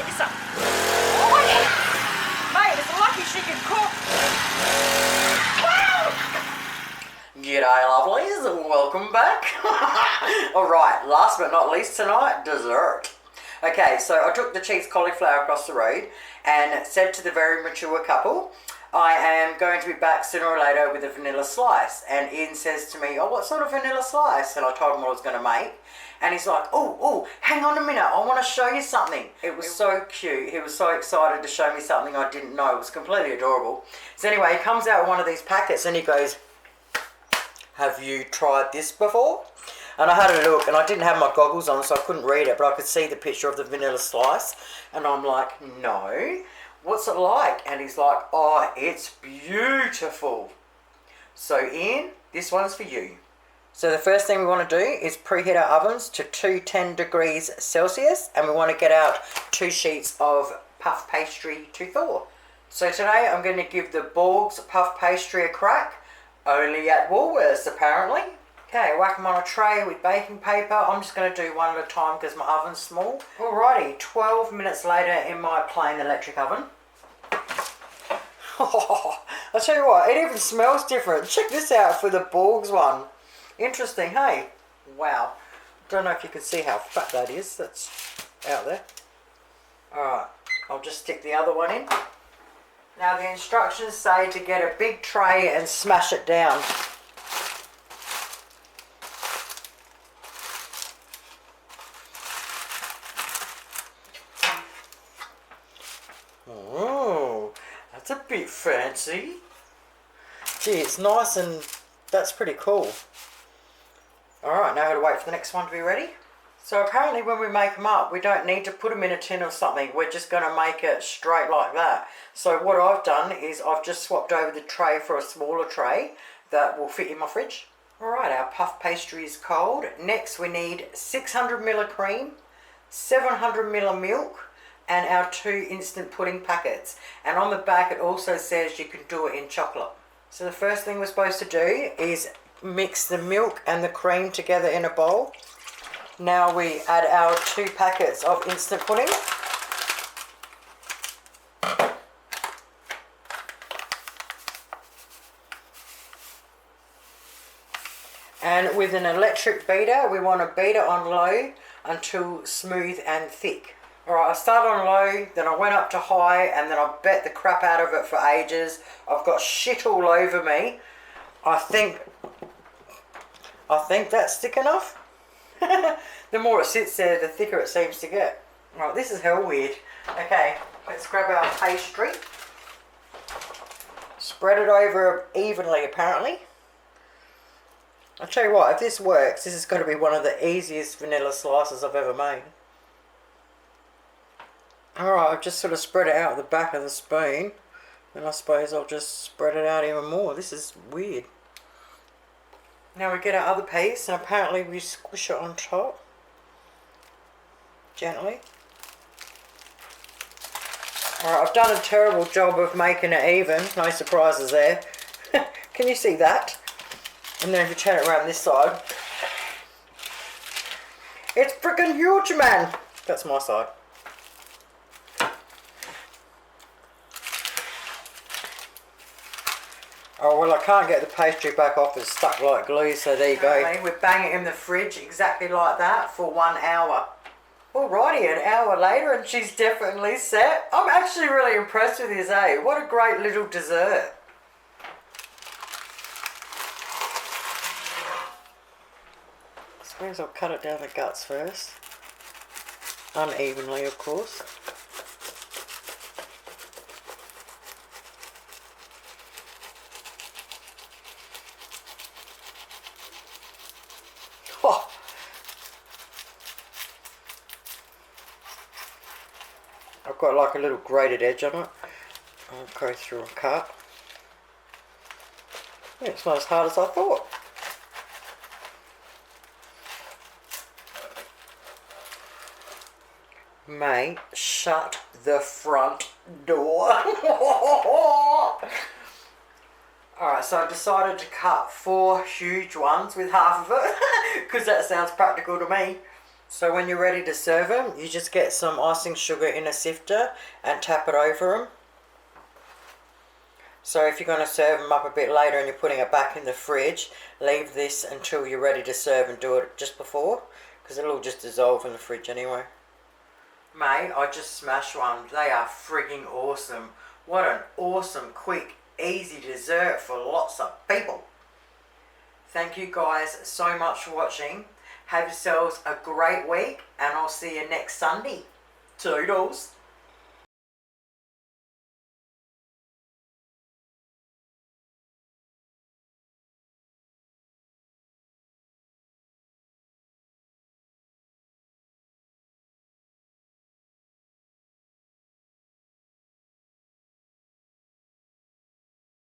get you some. Oh, yeah. Mate, it's lucky she can cook. Wow. G'day lovelies and welcome back. Alright, last but not least tonight, dessert. Okay, so I took the cheese cauliflower across the road and said to the very mature couple, I am going to be back sooner or later with a vanilla slice. And Ian says to me, oh, what sort of vanilla slice? And I told him what I was going to make. And he's like, oh, hang on a minute, I want to show you something. It was so cute. He was so excited to show me something I didn't know. It was completely adorable. So anyway, he comes out with one of these packets and he goes, have you tried this before? And I had a look and I didn't have my goggles on so I couldn't read it, but I could see the picture of the vanilla slice. And I'm like, no. What's it like? And he's like, oh, it's beautiful. So Ian, this one's for you. So the first thing we want to do is preheat our ovens to 210 degrees Celsius, and we want to get out 2 sheets of puff pastry to thaw. So today I'm going to give the Borg's puff pastry a crack, only at Woolworths apparently. Okay, whack them on a tray with baking paper. I'm just going to do one at a time because my oven's small. Alrighty, 12 minutes later in my plain electric oven. I'll tell you what, it even smells different. Check this out for the Borg's one. Interesting, hey? Wow. Don't know if you can see how fat that is. That's out there. Alright, I'll just stick the other one in. Now the instructions say to get a big tray and smash it down. Oh, that's a bit fancy. Gee, it's nice and that's pretty cool. Alright, now I gotta wait for the next one to be ready. So apparently when we make them up, we don't need to put them in a tin or something. We're just going to make it straight like that. So what I've done is I've just swapped over the tray for a smaller tray that will fit in my fridge. Alright, our puff pastry is cold. Next we need 600 ml of cream, 700 ml of milk, and our 2 instant pudding packets. And on the back it also says you can do it in chocolate. So the first thing we're supposed to do is mix the milk and the cream together in a bowl. Now we add our 2 packets of instant pudding. And with an electric beater, we want to beat it on low until smooth and thick. Alright, I started on low, then I went up to high, and then I bet the crap out of it for ages. I've got shit all over me. I think that's thick enough. The more it sits there, the thicker it seems to get. Right, this is hell weird. Okay, let's grab our pastry. Spread it over evenly, apparently. I'll tell you what, if this works, this is going to be one of the easiest vanilla slices I've ever made. Alright, I've just sort of spread it out at the back of the spoon. And I suppose I'll just spread it out even more. This is weird. Now we get our other piece, and apparently we squish it on top. Gently. Alright, I've done a terrible job of making it even. No surprises there. Can you see that? And then if you turn it around this side. It's freaking huge, man! That's my side. Oh, well, I can't get the pastry back off. It's stuck like glue, so there you go. We bang it in the fridge exactly like that for 1 hour. Alrighty, an hour later and she's definitely set. I'm actually really impressed with this, eh? What a great little dessert. I suppose I'll cut it down the guts first. Unevenly, of course. Oh. I've got like a little grated edge on it. I'll go through and cut. Yeah, it's not as hard as I thought. Mate, shut the front door. Alright, so I've decided to cut 4 huge ones with half of it, because that sounds practical to me. So when you're ready to serve them, you just get some icing sugar in a sifter and tap it over them. So if you're going to serve them up a bit later and you're putting it back in the fridge, leave this until you're ready to serve and do it just before, because it'll just dissolve in the fridge anyway. Mate, I just smashed one. They are frigging awesome. What an awesome, quick, easy dessert for lots of people. Thank you guys so much for watching. Have yourselves a great week, and I'll see you next Sunday. Toodles.